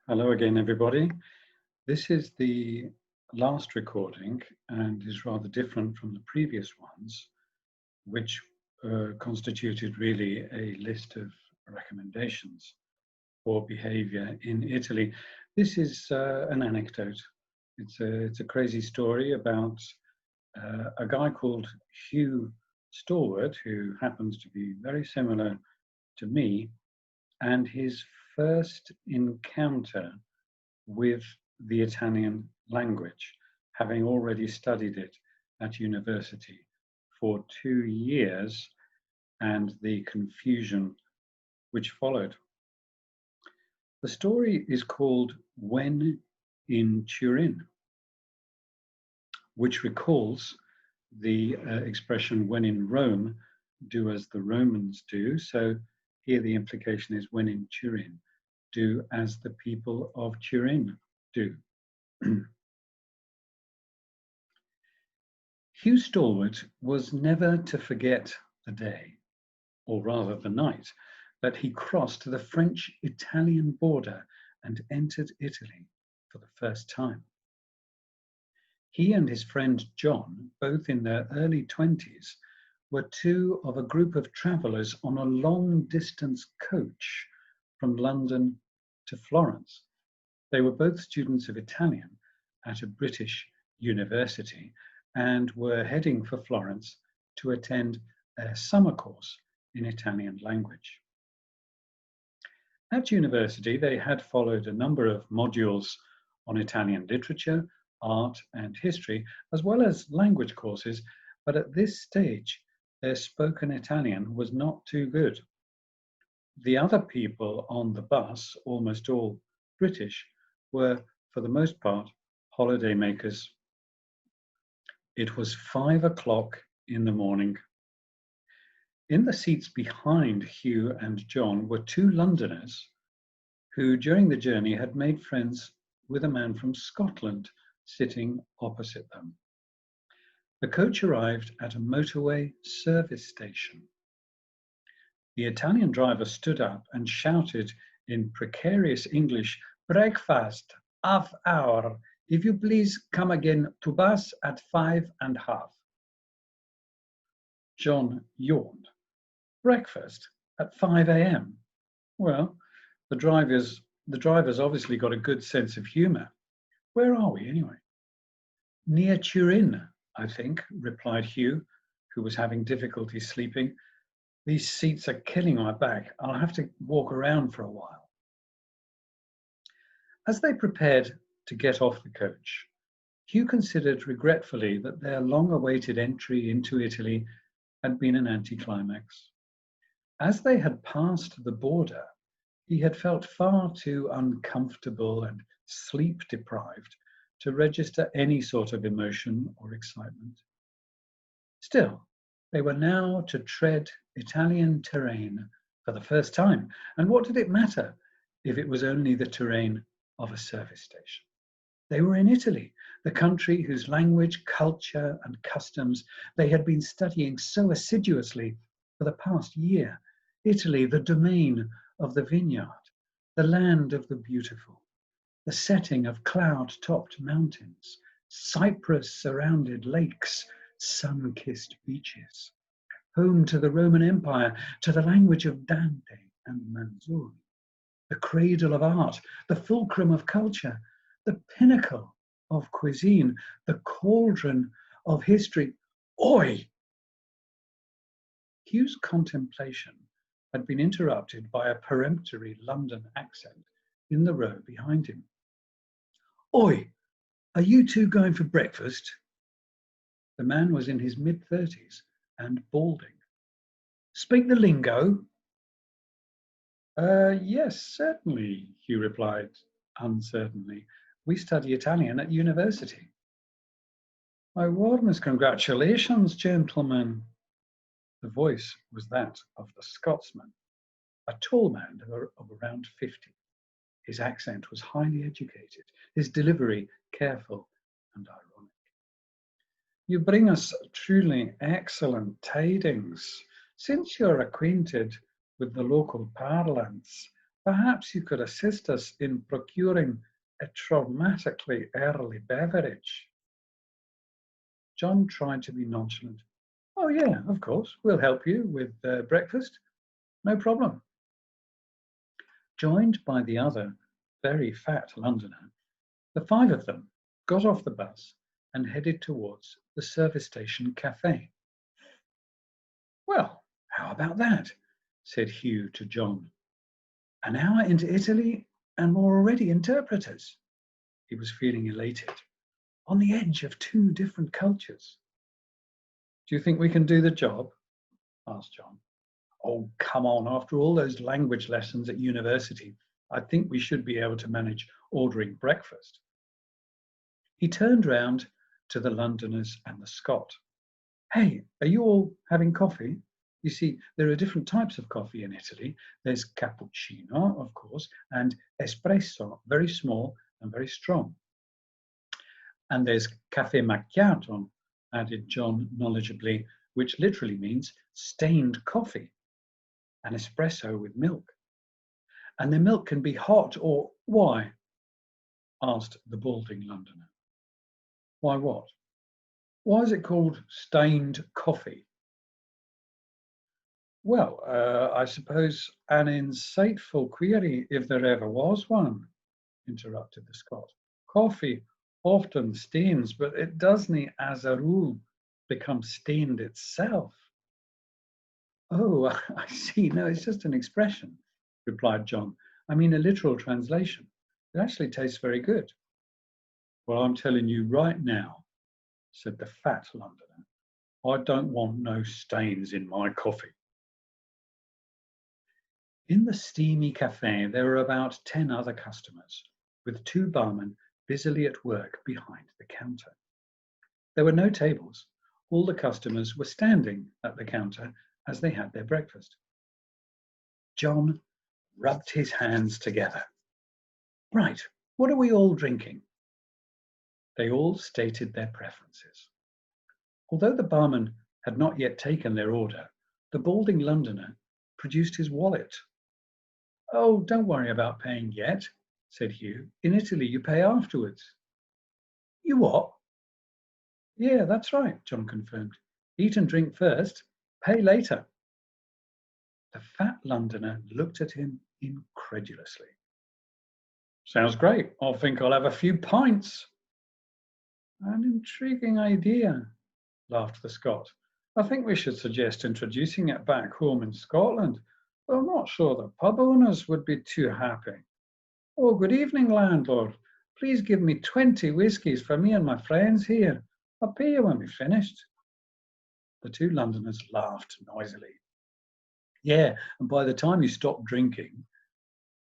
Hello again, everybody. This is the last recording and is rather different from the previous ones, which constituted really a list of recommendations for behavior in Italy. This is an anecdote. It's a crazy story about a guy called Hugh Stewart, who happens to be very similar to me, and his first encounter with the Italian language, having already studied it at university for 2 years, and the confusion which followed. The story is called When in Turin, which recalls the expression when in Rome, do as the Romans do. So here the implication is when in Turin, do as the people of Turin do. Hugh Stewart was never to forget the day, or rather the night, that he crossed the French-Italian border and entered Italy for the first time. He and his friend John, both in their early 20s, were two of a group of travellers on a long-distance coach from London to Florence. They were both students of Italian at a British university and were heading for Florence to attend a summer course in Italian language. At university, they had followed a number of modules on Italian literature, art, and history, as well as language courses, but at this stage, their spoken Italian was not too good. The other people on the bus, almost all British, were, for the most part, holiday makers. It was 5 o'clock in the morning. In the seats behind Hugh and John were two Londoners who, during the journey, had made friends with a man from Scotland sitting opposite them. The coach arrived at a motorway service station. The Italian driver stood up and shouted in precarious English, "Breakfast, half hour. If you please come again to bus at 5:30. John yawned. Breakfast at 5 a.m. Well, the driver's obviously got a good sense of humour. Where are we anyway? Near Turin, I think, replied Hugh, who was having difficulty sleeping. These seats are killing my back. I'll have to walk around for a while. As they prepared to get off the coach, Hugh considered regretfully that their long-awaited entry into Italy had been an anticlimax. As they had passed the border, he had felt far too uncomfortable and sleep-deprived to register any sort of emotion or excitement. Still, they were now to tread Italian terrain for the first time, and what did it matter if it was only the terrain of a service station? They were in Italy, the country whose language, culture, and customs they had been studying so assiduously for the past year. Italy, the domain of the vineyard, the land of the beautiful, the setting of cloud-topped mountains, cypress-surrounded lakes, sun-kissed beaches, home to the Roman Empire, to the language of Dante and Manzoni, the cradle of art, the fulcrum of culture, the pinnacle of cuisine, the cauldron of history. Oi! Hugh's contemplation had been interrupted by a peremptory London accent in the row behind him. Oi, are you two going for breakfast? The man was in his mid-30s and balding. Speak the lingo? Yes, certainly, Hugh replied uncertainly. We study Italian at university. My warmest congratulations, gentlemen. The voice was that of the Scotsman, a tall man of around 50. His accent was highly educated, his delivery careful and ironic. You bring us truly excellent tidings. Since you're acquainted with the local parlance, Perhaps you could assist us in procuring a traumatically early beverage. John tried to be nonchalant. Oh, yeah, of course. We'll help you with breakfast. No problem. Joined by the other very fat Londoner, the five of them got off the bus and headed towards the service station cafe. Well, how about that? Said Hugh to John. An hour into Italy and we're already interpreters. He was feeling elated, on the edge of two different cultures. Do you think we can do the job? Asked John. Oh, come on, after all those language lessons at university, I think we should be able to manage ordering breakfast. He turned round to the Londoners and the Scot. Hey, are you all having coffee? You see, there are different types of coffee in Italy. There's cappuccino, of course, and espresso, very small and very strong. And there's caffè macchiato, added John knowledgeably, which literally means stained coffee, an espresso with milk. And the milk can be hot or why? Asked the balding Londoner. Why what? Why is it called stained coffee? Well, I suppose an insightful query, if there ever was one, interrupted the Scot. Coffee often stains, but it doesn't, as a rule, become stained itself. Oh, I see. No, it's just an expression, replied John. I mean a literal translation. It actually tastes very good. Well, I'm telling you right now, said the fat Londoner, I don't want no stains in my coffee. In the steamy cafe, there were about 10 other customers, with 2 barmen busily at work behind the counter. There were no tables. All the customers were standing at the counter as they had their breakfast. John rubbed his hands together. Right, what are we all drinking? They all stated their preferences. Although the barman had not yet taken their order, the balding Londoner produced his wallet. Oh, don't worry about paying yet, said Hugh. In Italy, you pay afterwards. You what? Yeah, that's right, John confirmed. Eat and drink first, pay later. The fat Londoner looked at him incredulously. Sounds great. I think I'll have a few pints. An intriguing idea, laughed the Scot. I think we should suggest introducing it back home in Scotland, though I'm not sure the pub owners would be too happy. Oh, good evening, landlord. Please give me 20 whiskies for me and my friends here. I'll pay you when we've finished. The 2 Londoners laughed noisily. Yeah, and by the time you stopped drinking,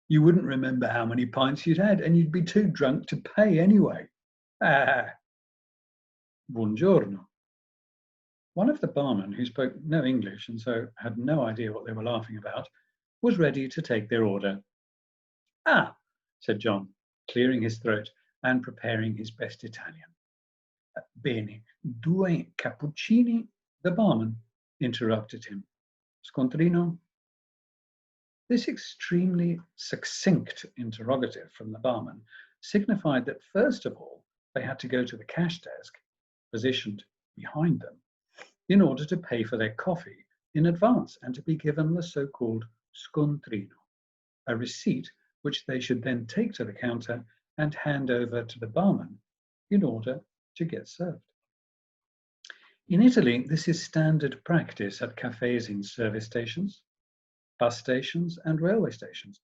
you wouldn't remember how many pints you'd had, and you'd be too drunk to pay anyway. Ah, buongiorno. One of the barmen, who spoke no English and so had no idea what they were laughing about, was ready to take their order. Ah, said John, clearing his throat and preparing his best Italian. Bene, 2 cappuccini. The barman interrupted him. Scontrino? This extremely succinct interrogative from the barman signified that first of all they had to go to the cash desk, positioned behind them, in order to pay for their coffee in advance and to be given the so-called scontrino, a receipt which they should then take to the counter and hand over to the barman in order to get served. In Italy, this is standard practice at cafes in service stations, bus stations, and railway stations,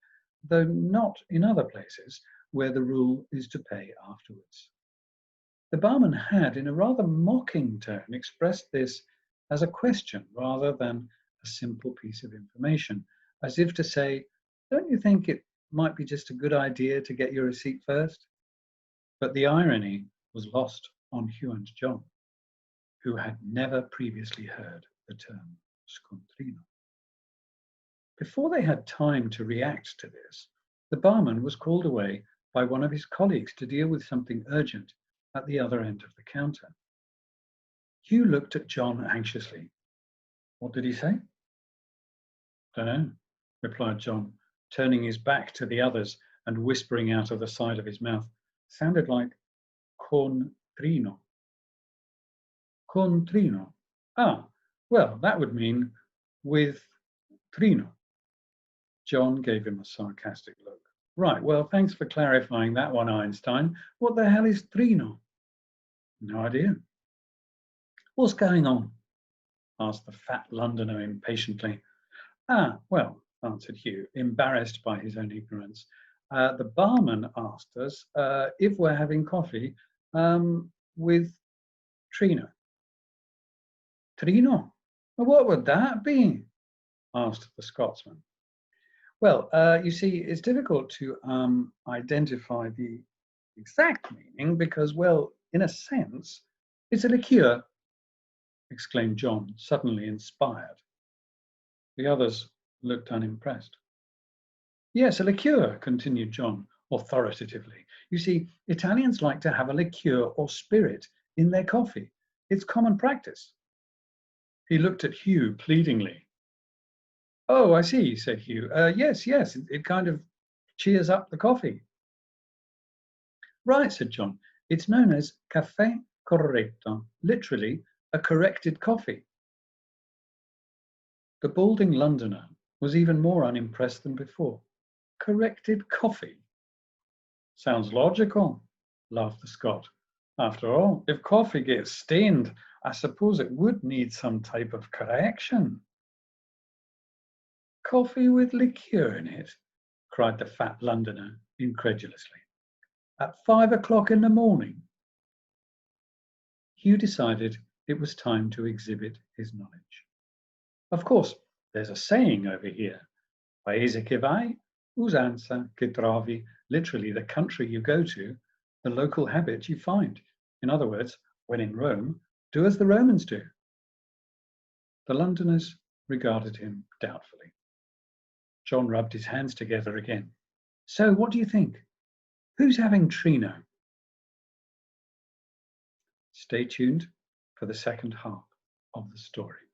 though not in other places where the rule is to pay afterwards. The barman had, in a rather mocking tone, expressed this as a question rather than a simple piece of information, as if to say, don't you think it might be just a good idea to get your receipt first? But the irony was lost on Hugh and John, who had never previously heard the term scontrino. Before they had time to react to this, the barman was called away by one of his colleagues to deal with something urgent at the other end of the counter. Hugh looked at John anxiously. What did he say? Don't know, replied John, turning his back to the others and whispering out of the side of his mouth, sounded like con trino. Con trino. Ah, well, that would mean with trino. John gave him a sarcastic look. Right, well, thanks for clarifying that one, Einstein. What the hell is trino? No idea. What's going on? Asked the fat Londoner impatiently. Ah, well, answered Hugh, embarrassed by his own ignorance. The barman asked us if we're having coffee with Trino. Trino? What would that be? Asked the Scotsman. Well, you see, it's difficult to identify the exact meaning because, well, in a sense, it's a liqueur, exclaimed John, suddenly inspired. The others looked unimpressed. Yes, a liqueur, continued John authoritatively. You see, Italians like to have a liqueur or spirit in their coffee. It's common practice. He looked at Hugh pleadingly. Oh, I see, said Hugh. Yes, it kind of cheers up the coffee. Right, said John. It's known as caffè corretto, literally a corrected coffee. The balding Londoner was even more unimpressed than before. Corrected coffee? Sounds logical, laughed the Scot. After all, if coffee gets stained, I suppose it would need some type of correction. Coffee with liqueur in it? Cried the fat Londoner incredulously. At 5 o'clock in the morning? Hugh decided it was time to exhibit his knowledge. Of course, there's a saying over here. Paese che vai, usanza che trovi. Literally, the country you go to, the local habit you find. In other words, when in Rome, do as the Romans do. The Londoners regarded him doubtfully. John rubbed his hands together again. So, what do you think? Who's having Trino? Stay tuned for the second half of the story.